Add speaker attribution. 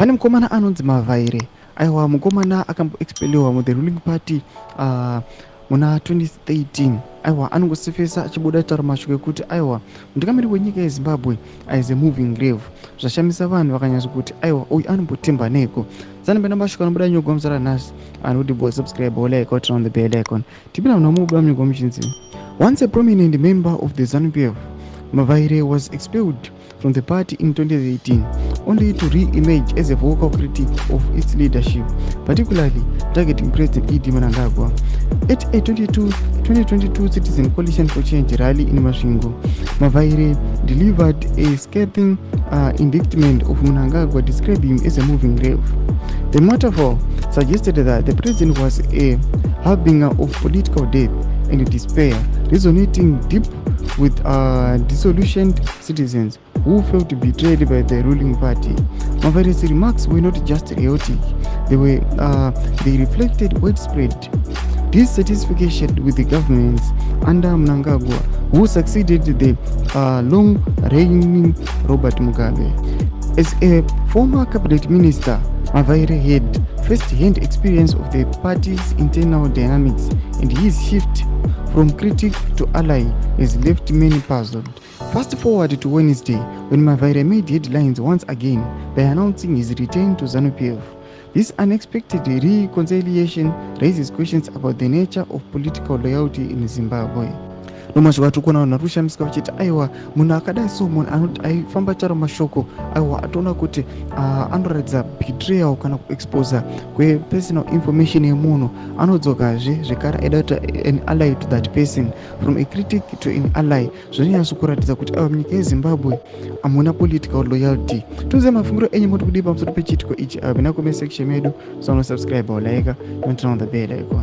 Speaker 1: Pane mukomana anonzi Mavaire. Aiwa, mukomana akamboexpeliwa mu the ruling party muna 2013. Aiwa, anongosifesa achibuda taura mashuke kuti aiwa mutungamiri wenyika yeZimbabwe as a moving grave. Zvashamisa vanhu vakanyatsa kuti aiwa uyu anombotemba neko. Zanembena mashuka anobuda nyogwa muzara nhasi anoti bo subscribe or like or turn on the bell icon. Tipina munomubuda nyogwa muchinzi. Once a prominent member of the ZANU-PF, Mavaire was expelled from the party in 2018, only to re-emerge as a vocal critic of its leadership, particularly targeting President Mnangagwa. At a 2022 Citizen Coalition for Change rally in Masvingo, Mavaire delivered a scathing indictment of Mnangagwa, describing him as a moving grave. The metaphor suggested that the president was a harbinger of political death and despair, resonating deep with disillusioned citizens who felt betrayed by the ruling party. Mavaire's remarks were not just chaotic; they reflected widespread dissatisfaction with the governments under Mnangagwa, who succeeded the long-reigning Robert Mugabe. As a former cabinet minister, Mavaire had first-hand experience of the party's internal dynamics, and his shift from critic to ally has left many puzzled. Fast forward to Wednesday, when Mavaire made headlines once again by announcing his return to ZANU-PF. This unexpected reconciliation raises questions about the nature of political loyalty in Zimbabwe. Nomazvo vatukona narushamisika vachiti aiwa munhu akadai so munhu anoti aifamba charo mashoko aiwa atoona kuti anoratidza betrayal kana kuexposa kwepersonal information yemunhu anodzokazve zvekare aida kuti an ally to that person, from a critic to an ally. Zvinonyatso kuratidza kuti aiwa munyika yeZimbabwe hamuna political loyalty. Toziva mafungiro enyu muri kudii pamusoro pechitiko ichi. Vina comment section medu, so subscribe or like and turn on the bell icon.